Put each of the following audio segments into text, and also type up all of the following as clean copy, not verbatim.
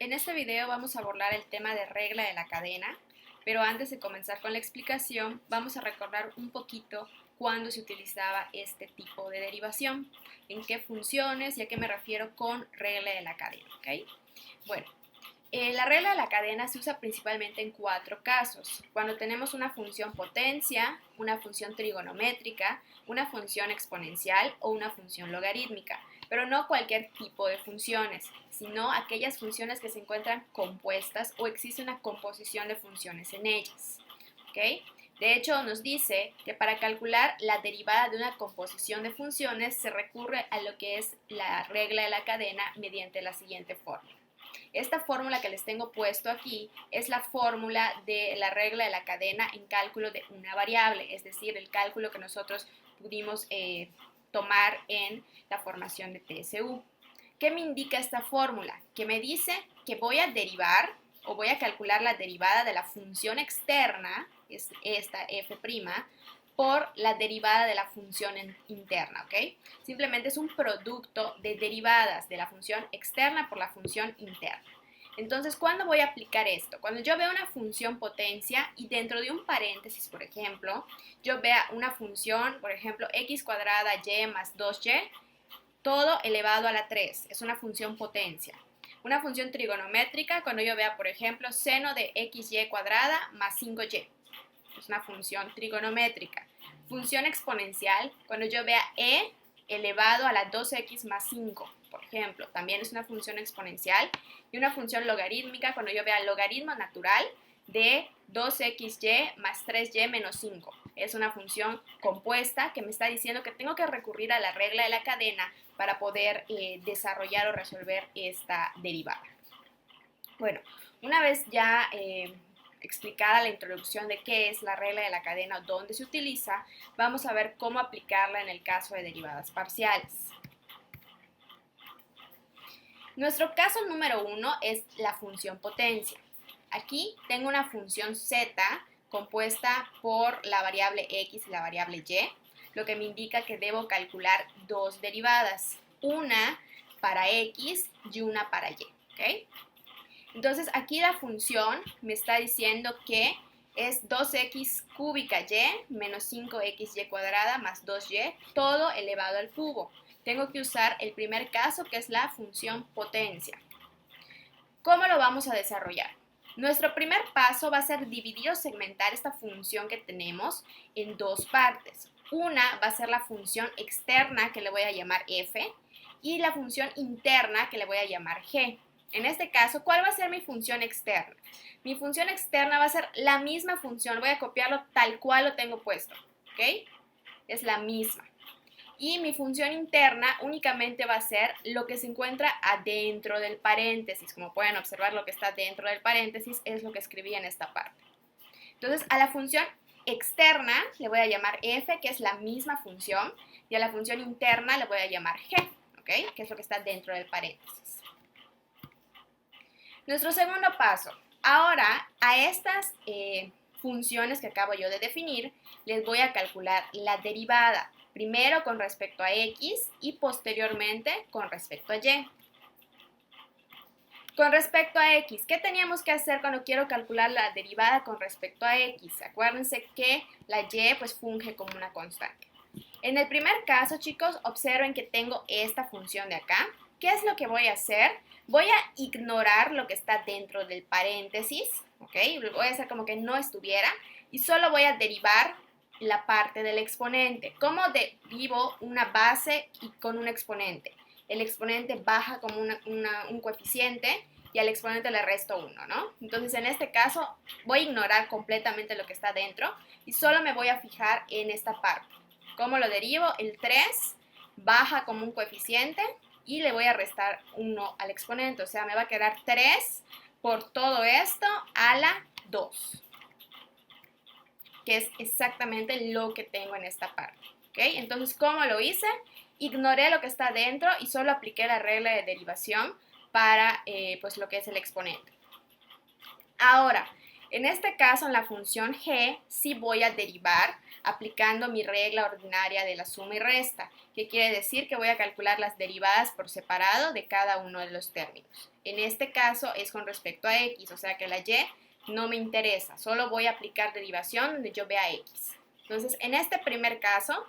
En este video vamos a abordar el tema de regla de la cadena, pero antes de comenzar con la explicación vamos a recordar un poquito cuándo se utilizaba este tipo de derivación, en qué funciones y a qué me refiero con regla de la cadena, ¿ok? Bueno, la regla de la cadena se usa principalmente en 4 casos, cuando tenemos una función potencia, una función trigonométrica, una función exponencial o una función logarítmica, pero no cualquier tipo de funciones, sino aquellas funciones que se encuentran compuestas o existe una composición de funciones en ellas, ¿ok? De hecho, nos dice que para calcular la derivada de una composición de funciones se recurre a lo que es la regla de la cadena mediante la siguiente fórmula. Esta fórmula que les tengo puesto aquí es la fórmula de la regla de la cadena en cálculo de una variable, es decir, el cálculo que nosotros pudimos tomar en la formación de TSU. ¿Qué me indica esta fórmula? Que me dice que voy a derivar o voy a calcular la derivada de la función externa, es esta f', por la derivada de la función interna, ¿ok? Simplemente es un producto de derivadas de la función externa por la función interna. Entonces, ¿cuándo voy a aplicar esto? Cuando yo vea una función potencia y dentro de un paréntesis, por ejemplo, yo vea una función, por ejemplo, x cuadrada y más 2y, todo elevado a la 3, es una función potencia. Una función trigonométrica, cuando yo vea, por ejemplo, seno de xy cuadrada más 5y, es una función trigonométrica. Función exponencial, cuando yo vea e elevado a la 2x más 5, por ejemplo, también es una función exponencial. Y una función logarítmica, cuando yo vea logaritmo natural de 2xy más 3y menos 5. Es una función compuesta que me está diciendo que tengo que recurrir a la regla de la cadena para poder desarrollar o resolver esta derivada. Bueno, una vez ya explicada la introducción de qué es la regla de la cadena o dónde se utiliza, vamos a ver cómo aplicarla en el caso de derivadas parciales. Nuestro caso número 1 es la función potencia. Aquí tengo una función z compuesta por la variable x y la variable y, lo que me indica que debo calcular dos derivadas, una para x y una para y, ¿ok? Entonces aquí la función me está diciendo que es 2x cúbica y menos 5xy cuadrada más 2y, todo elevado al cubo. Tengo que usar el primer caso, que es la función potencia. ¿Cómo lo vamos a desarrollar? Nuestro primer paso va a ser dividir o segmentar esta función que tenemos en dos partes. Una va a ser la función externa, que le voy a llamar f, y la función interna, que le voy a llamar g. En este caso, ¿cuál va a ser mi función externa? Mi función externa va a ser la misma función, voy a copiarlo tal cual lo tengo puesto, ¿ok? Es la misma. Y mi función interna únicamente va a ser lo que se encuentra adentro del paréntesis. Como pueden observar, lo que está dentro del paréntesis es lo que escribí en esta parte. Entonces, a la función externa le voy a llamar f, que es la misma función, y a la función interna le voy a llamar g, ¿ok? Que es lo que está dentro del paréntesis. Nuestro segundo paso. Ahora, a estas funciones que acabo yo de definir, les voy a calcular la derivada. Primero con respecto a x y posteriormente con respecto a y. Con respecto a x, ¿qué teníamos que hacer cuando quiero calcular la derivada con respecto a x? Acuérdense que la y pues funge como una constante. En el primer caso, chicos, observen que tengo esta función de acá. ¿Qué es lo que voy a hacer? Voy a ignorar lo que está dentro del paréntesis, ¿ok? Voy a hacer como que no estuviera y solo voy a derivar la parte del exponente. ¿Cómo derivo una base y con un exponente? El exponente baja como un coeficiente y al exponente le resto 1, ¿no? Entonces, en este caso, voy a ignorar completamente lo que está dentro y solo me voy a fijar en esta parte. ¿Cómo lo derivo? El 3 baja como un coeficiente y le voy a restar 1 al exponente. O sea, me va a quedar 3 por todo esto a la 2. Que es exactamente lo que tengo en esta parte, ¿ok? Entonces, ¿cómo lo hice? Ignoré lo que está dentro y solo apliqué la regla de derivación para pues lo que es el exponente. Ahora, En este caso, en la función g, sí voy a derivar aplicando mi regla ordinaria de la suma y resta, que quiere decir que voy a calcular las derivadas por separado de cada uno de los términos. En este caso es con respecto a x, o sea que la y no me interesa, solo voy a aplicar derivación donde yo vea x. Entonces, en este primer caso,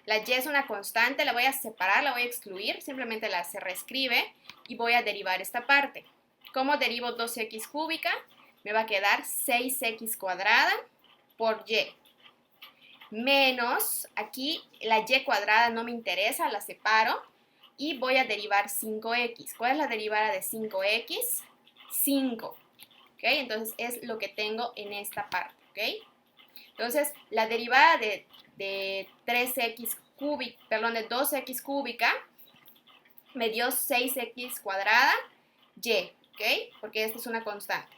la y es una constante, la voy a separar, la voy a excluir, simplemente se reescribe y voy a derivar esta parte. ¿Cómo derivo 2x cúbica? Me va a quedar 6x cuadrada por y. Menos, aquí la y cuadrada no me interesa, la separo y voy a derivar 5x. ¿Cuál es la derivada de 5x? 5. ¿Ok? Entonces es lo que tengo en esta parte. ¿Ok? Entonces la derivada de 3x cúbica, perdón, de 2x cúbica me dio 6x cuadrada y. ¿Ok? Porque esta es una constante.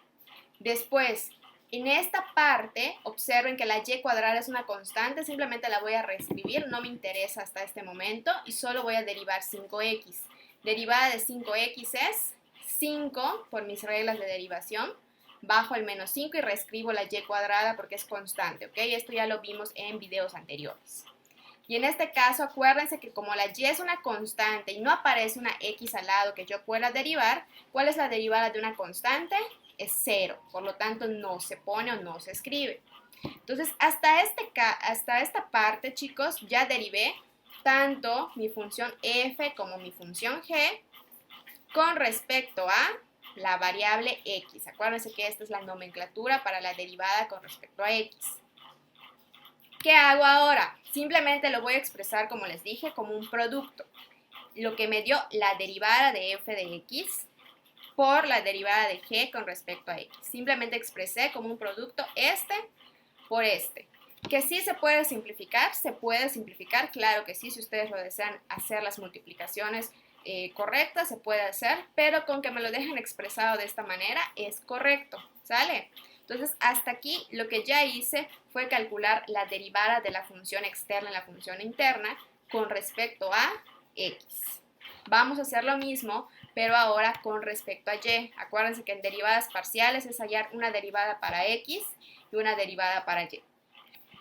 Después, en esta parte, observen que la y cuadrada es una constante, simplemente la voy a reescribir, no me interesa hasta este momento, y solo voy a derivar 5x. Derivada de 5x es 5 por mis reglas de derivación, bajo el menos 5 y reescribo la y cuadrada porque es constante, ¿ok? Esto ya lo vimos en videos anteriores. Y en este caso, acuérdense que como la y es una constante y no aparece una x al lado que yo pueda derivar, ¿cuál es la derivada de una constante? Es 0, por lo tanto no se pone o no se escribe. Entonces, hasta esta parte, chicos, ya derivé tanto mi función f como mi función g con respecto a la variable x. Acuérdense que esta es la nomenclatura para la derivada con respecto a x. ¿Qué hago ahora? Simplemente lo voy a expresar, como les dije, como un producto. Lo que me dio la derivada de f de x por la derivada de g con respecto a x. Simplemente expresé como un producto este por este. ¿Que sí se puede simplificar? Se puede simplificar, claro que sí, si ustedes lo desean hacer las multiplicaciones correctas, se puede hacer, pero con que me lo dejen expresado de esta manera es correcto, ¿sale? Entonces, hasta aquí lo que ya hice fue calcular la derivada de la función externa en la función interna con respecto a x. Vamos a hacer lo mismo, pero ahora con respecto a y. Acuérdense que en derivadas parciales es hallar una derivada para x y una derivada para y.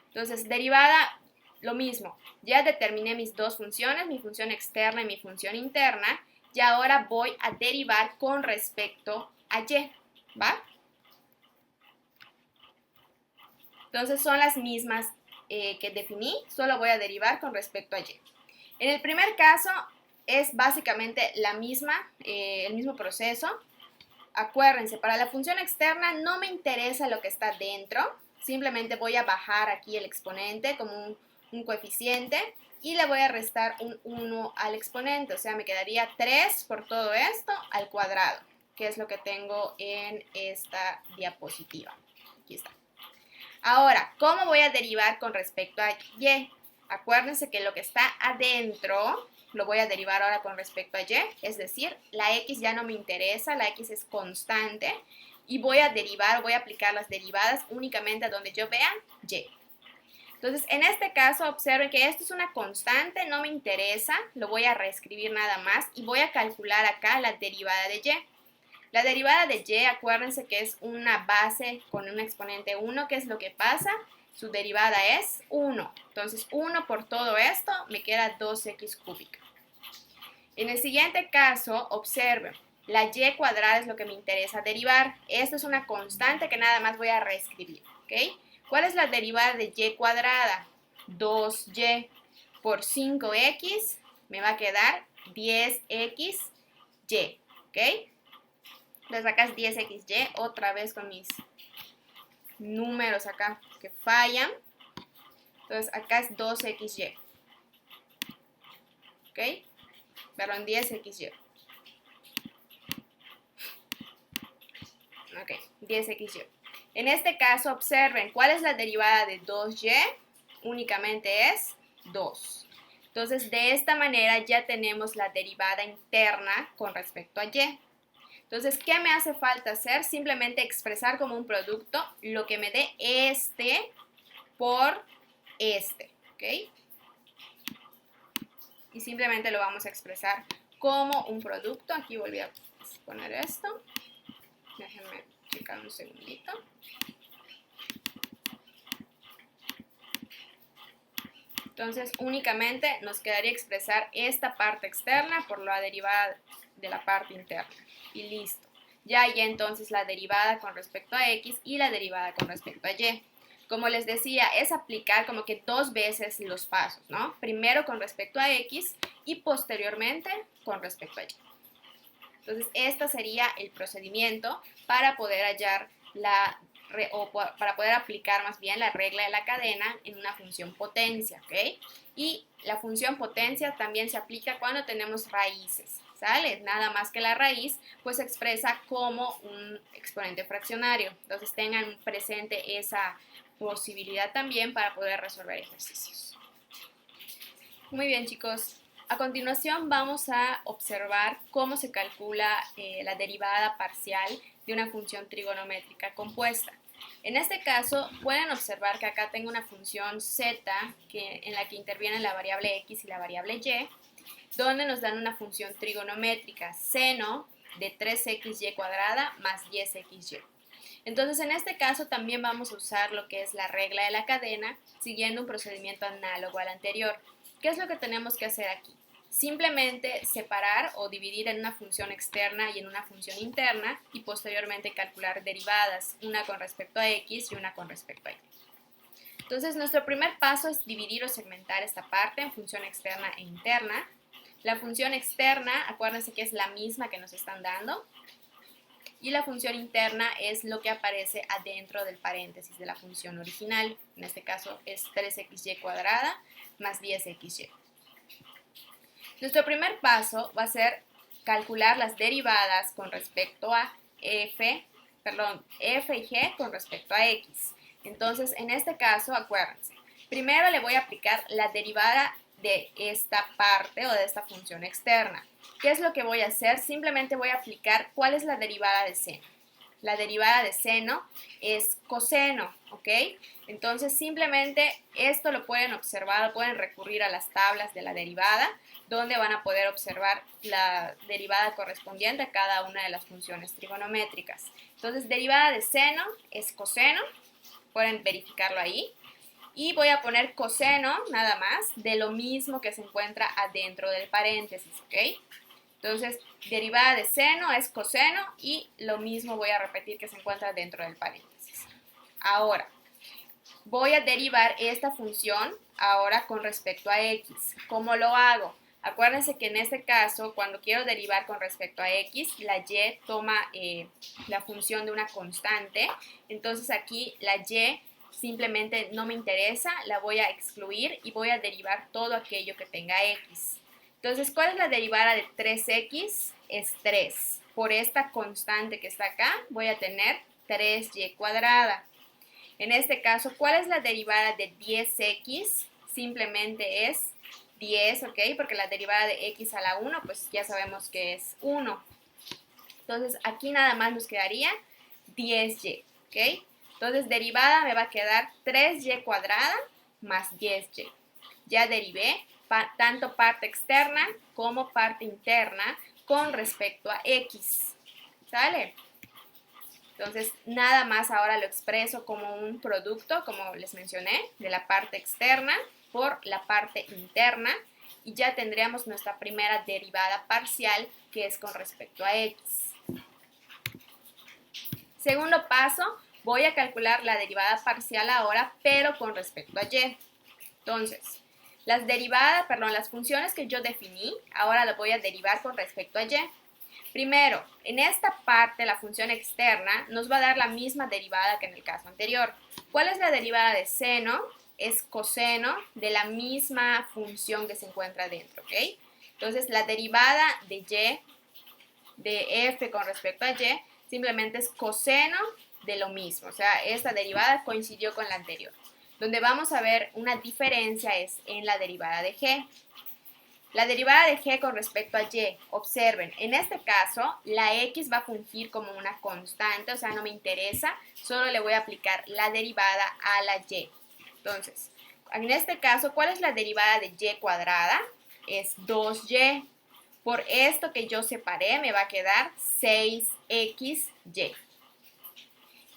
Entonces, derivada, lo mismo. Ya determiné mis dos funciones, mi función externa y mi función interna, y ahora voy a derivar con respecto a y, ¿va? Entonces, son las mismas que definí, solo voy a derivar con respecto a y. En el primer caso, es básicamente el mismo proceso. Acuérdense, para la función externa no me interesa lo que está dentro, simplemente voy a bajar aquí el exponente como un coeficiente y le voy a restar un 1 al exponente, o sea, me quedaría 3 por todo esto al cuadrado, que es lo que tengo en esta diapositiva. Aquí está. Ahora, ¿cómo voy a derivar con respecto a y? Acuérdense que lo que está adentro lo voy a derivar ahora con respecto a y, es decir, la x ya no me interesa, la x es constante y voy a aplicar las derivadas únicamente a donde yo vea y. Entonces, en este caso, observen que esto es una constante, no me interesa, lo voy a reescribir nada más y voy a calcular acá la derivada de y. La derivada de y, acuérdense que es una base con un exponente 1, ¿qué es lo que pasa? Su derivada es 1. Entonces, 1 por todo esto me queda 2x cúbica. En el siguiente caso, observen, la y cuadrada es lo que me interesa derivar. Esto es una constante que nada más voy a reescribir, ¿ok? ¿Cuál es la derivada de y cuadrada? 2y por 5x me va a quedar 10xy, ¿ok? Entonces acá es 10xy, otra vez con mis números acá que fallan. Entonces acá es 2xy, ¿ok? Perdón, 10xy. Ok, 10xy. En este caso, observen, ¿cuál es la derivada de 2y? Únicamente es 2. Entonces, de esta manera ya tenemos la derivada interna con respecto a y. Entonces, ¿qué me hace falta hacer? Simplemente expresar como un producto lo que me dé este por este, ¿ok? Y simplemente lo vamos a expresar como un producto. Aquí volví a poner esto. Déjenme checar un segundito. Entonces únicamente nos quedaría expresar esta parte externa por la derivada de la parte interna. Y listo. Ya hay entonces la derivada con respecto a x y la derivada con respecto a y. Como les decía, es aplicar como que dos veces los pasos, ¿no? Primero con respecto a x y posteriormente con respecto a y. Entonces, este sería el procedimiento para poder hallar para poder aplicar más bien la regla de la cadena en una función potencia, ¿ok? Y la función potencia también se aplica cuando tenemos raíces, ¿sale? Nada más que la raíz, pues se expresa como un exponente fraccionario. Entonces, tengan presente esa posibilidad también para poder resolver ejercicios. Muy bien, chicos. A continuación vamos a observar cómo se calcula la derivada parcial de una función trigonométrica compuesta. En este caso pueden observar que acá tengo una función z en la que intervienen la variable x y la variable y, donde nos dan una función trigonométrica seno de 3xy cuadrada más 10xy. Entonces, en este caso también vamos a usar lo que es la regla de la cadena, siguiendo un procedimiento análogo al anterior. ¿Qué es lo que tenemos que hacer aquí? Simplemente separar o dividir en una función externa y en una función interna y posteriormente calcular derivadas, una con respecto a x y una con respecto a y. Entonces, nuestro primer paso es dividir o segmentar esta parte en función externa e interna. La función externa, acuérdense que es la misma que nos están dando. Y la función interna es lo que aparece adentro del paréntesis de la función original. En este caso es 3xy cuadrada más 10xy. Nuestro primer paso va a ser calcular las derivadas con respecto a f y g con respecto a x. Entonces, en este caso, acuérdense, primero le voy a aplicar la derivada de esta parte o de esta función externa. ¿Qué es lo que voy a hacer? Simplemente voy a aplicar cuál es la derivada de seno. La derivada de seno es coseno, ¿ok? Entonces simplemente esto lo pueden observar, pueden recurrir a las tablas de la derivada, donde van a poder observar la derivada correspondiente a cada una de las funciones trigonométricas. Entonces derivada de seno es coseno, pueden verificarlo ahí. Y voy a poner coseno, nada más, de lo mismo que se encuentra adentro del paréntesis, ¿ok? Entonces, derivada de seno es coseno y lo mismo voy a repetir que se encuentra dentro del paréntesis. Ahora, voy a derivar esta función ahora con respecto a x. ¿Cómo lo hago? Acuérdense que en este caso, cuando quiero derivar con respecto a x, la y toma la función de una constante. Entonces aquí la y simplemente no me interesa, la voy a excluir y voy a derivar todo aquello que tenga x. Entonces, ¿cuál es la derivada de 3x? Es 3. Por esta constante que está acá, voy a tener 3y cuadrada. En este caso, ¿cuál es la derivada de 10x? Simplemente es 10, ¿ok? Porque la derivada de x a la 1, pues ya sabemos que es 1. Entonces, aquí nada más nos quedaría 10y, ¿ok? Entonces, derivada me va a quedar 3y cuadrada más 10y. Ya derivé tanto parte externa como parte interna con respecto a x. ¿Sale? Entonces, nada más ahora lo expreso como un producto, como les mencioné, de la parte externa por la parte interna. Y ya tendríamos nuestra primera derivada parcial, que es con respecto a x. Segundo paso, voy a calcular la derivada parcial ahora, pero con respecto a y. Entonces, las funciones que yo definí, ahora las voy a derivar con respecto a y. Primero, en esta parte, la función externa nos va a dar la misma derivada que en el caso anterior. ¿Cuál es la derivada de seno? Es coseno de la misma función que se encuentra dentro, ¿ok? Entonces, la derivada de y, de f con respecto a y, simplemente es coseno de lo mismo. O sea, esta derivada coincidió con la anterior. Donde vamos a ver una diferencia es en la derivada de g. La derivada de g con respecto a y, observen, en este caso la x va a fungir como una constante, o sea, no me interesa, solo le voy a aplicar la derivada a la y. Entonces, en este caso, ¿cuál es la derivada de y cuadrada? Es 2y. Por esto que yo separé me va a quedar 6xy.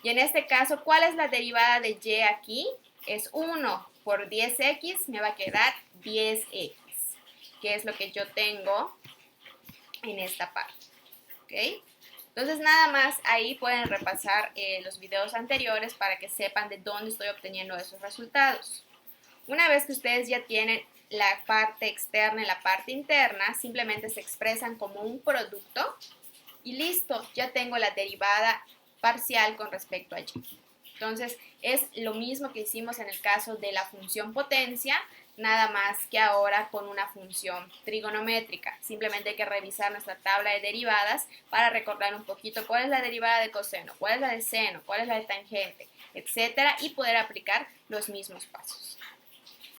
Y en este caso, ¿cuál es la derivada de y aquí? es 1 por 10x, me va a quedar 10x, que es lo que yo tengo en esta parte, ¿ok? Entonces nada más ahí pueden repasar los videos anteriores para que sepan de dónde estoy obteniendo esos resultados. Una vez que ustedes ya tienen la parte externa y la parte interna, simplemente se expresan como un producto y listo, ya tengo la derivada parcial con respecto a y. Entonces es lo mismo que hicimos en el caso de la función potencia, nada más que ahora con una función trigonométrica. Simplemente hay que revisar nuestra tabla de derivadas para recordar un poquito cuál es la derivada de coseno, cuál es la de seno, cuál es la de tangente, etcétera, y poder aplicar los mismos pasos.